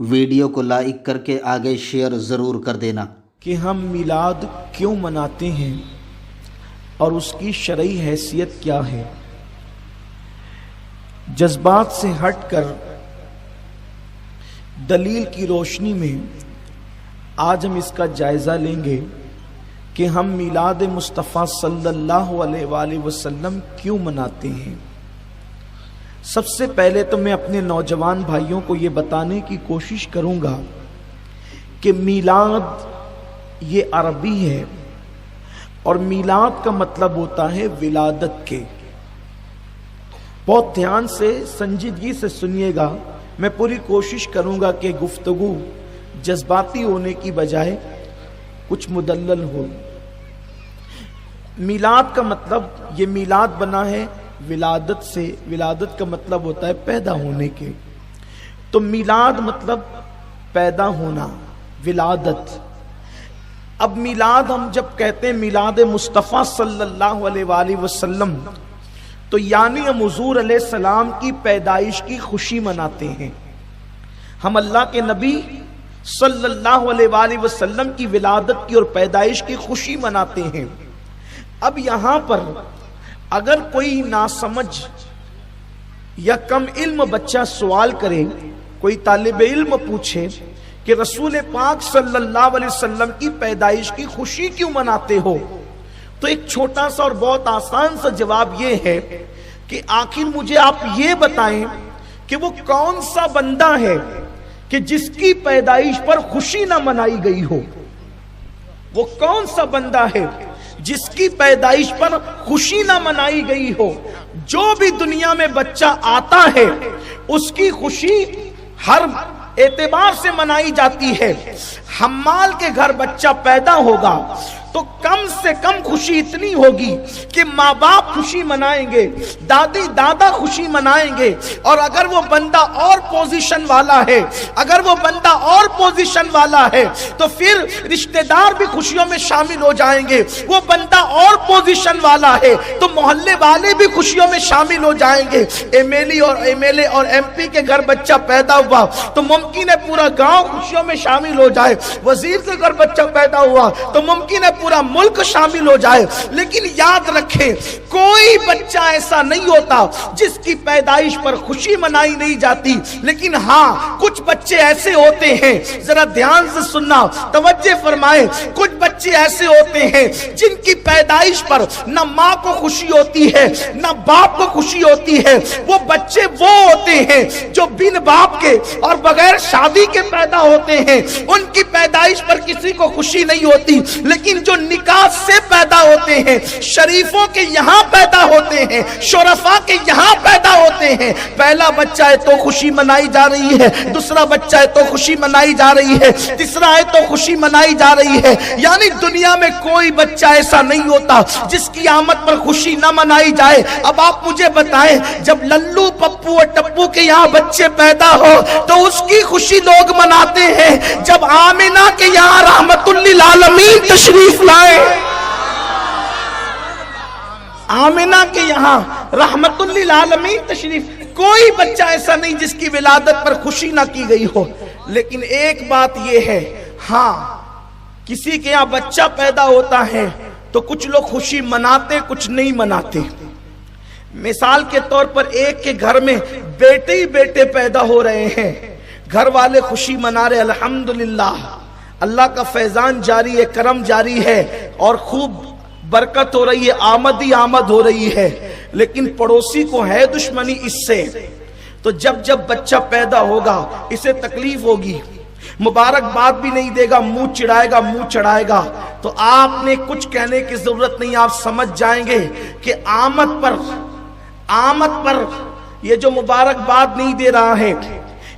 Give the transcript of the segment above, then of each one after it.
Video کو like کر کے آگے شیئر ضرور کر دینا کہ ہم میلاد کیوں مناتے ہیں اور اس کی شرعی حیثیت کیا ہے۔ جذبات سے ہٹ کر دلیل کی روشنی میں آج ہم اس کا جائزہ لیں گے کہ ہم میلاد مصطفیٰ صلی اللہ علیہ وآلہ وسلم کیوں مناتے ہیں۔ سب سے پہلے تو میں اپنے نوجوان بھائیوں کو یہ بتانے کی کوشش کروں گا کہ میلاد یہ عربی ہے اور میلاد کا مطلب ہوتا ہے ولادت کے۔ بہت دھیان سے سنجیدگی سے سنیے گا، میں پوری کوشش کروں گا کہ گفتگو جذباتی ہونے کی بجائے کچھ مدلل ہو۔ میلاد کا مطلب، یہ میلاد بنا ہے ولادت سے، ولادت کا مطلب ہوتا ہے پیدا ہونے کے، تو میلاد مطلب پیدا ہونا، ولادت۔ اب میلاد ہم جب کہتے ہیں میلاد مصطفیٰ صلی اللہ علیہ وآلہ وسلم، تو یعنی ہم حضور علیہ السلام کی پیدائش کی خوشی مناتے ہیں۔ ہم اللہ کے نبی صلی اللہ علیہ وآلہ وسلم کی ولادت کی اور پیدائش کی خوشی مناتے ہیں۔ اب یہاں پر اگر کوئی ناسمجھ یا کم علم بچہ سوال کرے، کوئی طالب علم پوچھے کہ رسول پاک صلی اللہ علیہ وسلم کی پیدائش کی خوشی کیوں مناتے ہو، تو ایک چھوٹا سا اور بہت آسان سا جواب یہ ہے کہ آخر مجھے آپ یہ بتائیں کہ وہ کون سا بندہ ہے کہ جس کی پیدائش پر خوشی نہ منائی گئی ہو۔ وہ کون سا بندہ ہے جس کی پیدائش پر خوشی نہ منائی گئی ہو؟ جو بھی دنیا میں بچہ آتا ہے اس کی خوشی ہر اعتبار سے منائی جاتی ہے۔ حمال کے گھر بچہ پیدا ہوگا تو کم سے کم خوشی اتنی ہوگی کہ ماں باپ خوشی منائیں گے، دادی دادا خوشی منائیں گے، اور اگر وہ بندہ اور پوزیشن والا ہے، اگر وہ بندہ اور پوزیشن والا ہے تو پھر رشتہ دار بھی خوشیوں میں شامل ہو جائیں گے۔ وہ بندہ اور پوزیشن والا ہے تو محلے والے بھی خوشیوں میں شامل ہو جائیں گے۔ ایم ایل اے اور ایم پی کے گھر بچہ پیدا ہوا تو ممکن ہے پورا گاؤں خوشیوں میں شامل ہو جائے، وزیر کے گھر بچہ پیدا ہوا تو ممکن ہے پورا ملک شامل ہو جائے۔ لیکن یاد رکھیں، کوئی بچہ ایسا نہیں ہوتا جس کی پیدائش پر خوشی منائی نہیں جاتی۔ لیکن ہاں، کچھ بچے ایسے ہوتے ہیں، ذرا دھیان سے سننا، توجہ فرمائیں، کچھ بچے ایسے ہوتے ہیں جن کی پیدائش پر نہ ماں کو خوشی ہوتی ہے نہ باپ کو خوشی ہوتی ہے۔ وہ بچے وہ ہوتے ہیں جو بن باپ کے اور بغیر شادی کے پیدا ہوتے ہیں، ان کی پیدائش پر کسی کو خوشی نہیں ہوتی۔ لیکن جو نکاح سے پیدا ہوتے ہیں، شریفوں کے یہاں پیدا ہوتے ہیں، شرفاء کے یہاں پیدا ہوتے ہیں، پہلا بچہ ہے تو خوشی منائی جا رہی ہے، دوسرا بچہ ہے تو خوشی منائی جا رہی ہے، تیسرا ہے تو خوشی منائی جا رہی ہے۔ یعنی دنیا میں کوئی بچہ ایسا نہیں ہوتا جس کی آمد پر خوشی نہ منائی جائے۔ اب آپ مجھے بتائیں، جب للو پپو اور ٹپو کے یہاں بچے پیدا ہو تو اس کی خوشی لوگ مناتے ہیں، جب آمنہ کے یہاں رحمت للعالمین تشریف لائے، آمنہ کے یہاں رحمت للعالمین تشریف، کوئی بچہ ایسا نہیں جس کی ولادت پر خوشی نہ کی گئی ہو۔ لیکن ایک بات یہ ہے، ہاں کسی کے یہاں بچہ پیدا ہوتا ہے تو کچھ لوگ خوشی مناتے، کچھ نہیں مناتے۔ مثال کے طور پر ایک کے گھر میں بیٹے ہی بیٹے پیدا ہو رہے ہیں، گھر والے خوشی منا رہے، الحمدللہ اللہ کا فیضان جاری ہے، کرم جاری ہے اور خوب برکت ہو رہی ہے، آمد ہی آمد ہو رہی ہے۔ لیکن پڑوسی کو ہے دشمنی اس سے، تو جب بچہ پیدا ہوگا اسے تکلیف ہوگی، مبارکباد بھی نہیں دے گا، منہ چڑھائے گا، منہ چڑھائے گا۔ تو آپ نے کچھ کہنے کی ضرورت نہیں، آپ سمجھ جائیں گے کہ آمد پر یہ جو مبارکباد نہیں دے رہا ہے،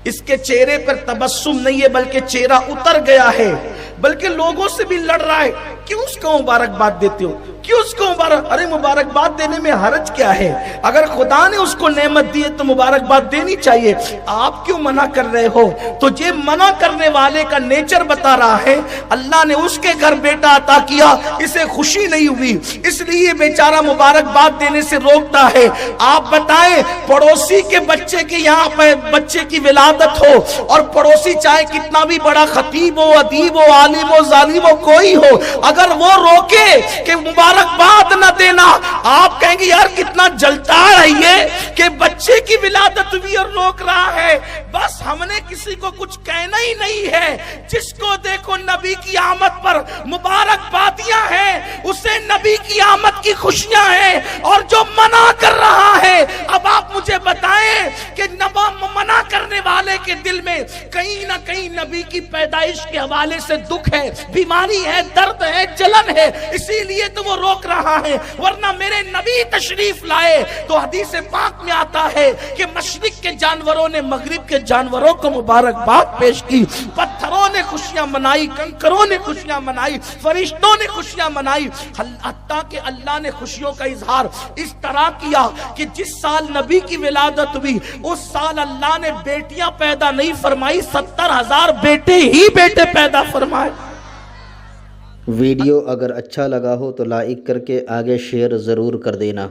اس کے چہرے پر تبسم نہیں ہے بلکہ چہرہ اتر گیا ہے۔ بلکہ لوگوں سے بھی لڑ رہا ہے، کیوں اس کو مبارکباد دیتے ہو؟ کیوں اس کو ارے مبارکباد دینے میں حرج کیا ہے؟ اگر خدا نے اس کو نعمت دی ہے تو مبارکباد دینی چاہیے، آپ کیوں منع کر رہے ہو؟ تو یہ منع کرنے والے کا نیچر بتا رہا ہے، اللہ نے اس کے گھر بیٹا عطا کیا، اسے خوشی نہیں ہوئی، اس لیے بیچارہ مبارکباد دینے سے روکتا ہے۔ آپ بتائیں، پڑوسی کے بچے کے یہاں پہ بچے کی ولادت ہو، اور پڑوسی چاہے کتنا بھی بڑا خطیب ہو، ادیب ہو، عالم ہو، ظالم ہو، کوئی ہو، اگر وہ روکے کہ مبارکباد نہ دینا، آپ کہیں گے یار کتنا جلتا ہے یہ کہ بچے کی ولادت بھی اور روک رہا ہے۔ بس ہم نے کسی کو کچھ کہنا ہی نہیں ہے، جس کو دیکھو نبی کی آمد پر مبارکبادیاں ہیں، اسے نبی کی آمد کی خوشیاں ہیں، اور جو منع کر رہا ہے، اب آپ مجھے بتائیں کہ منع کرنے والے کے دل میں کہیں نہ کہیں نبی کی پیدائش کے حوالے سے دکھ ہے، بیماری ہے، درد ہے، جلن ہے، اسی لیے تو وہ روک رہا ہے۔ ورنہ میرے نبی تشریف لائے تو حدیث پاک میں آتا ہے کہ مشرق کے جانوروں نے مغرب کے جانوروں کو مبارکباد پیش کی، پتھروں نے خوشیاں منائی، کنکروں نے خوشیاں منائی، فرشتوں نے خوشیاں منائی، حتیٰ کہ اللہ نے خوشیوں کا اظہار اس طرح کیا کہ جس سال نبی کی ولادت ہوئی اس سال اللہ نے بیٹیاں پیدا نہیں فرمائی، 70,000 بیٹے ہی بیٹے پیدا فرمائے۔ ویڈیو اگر اچھا لگا ہو تو لائک کر کے آگے شیئر ضرور کر دینا۔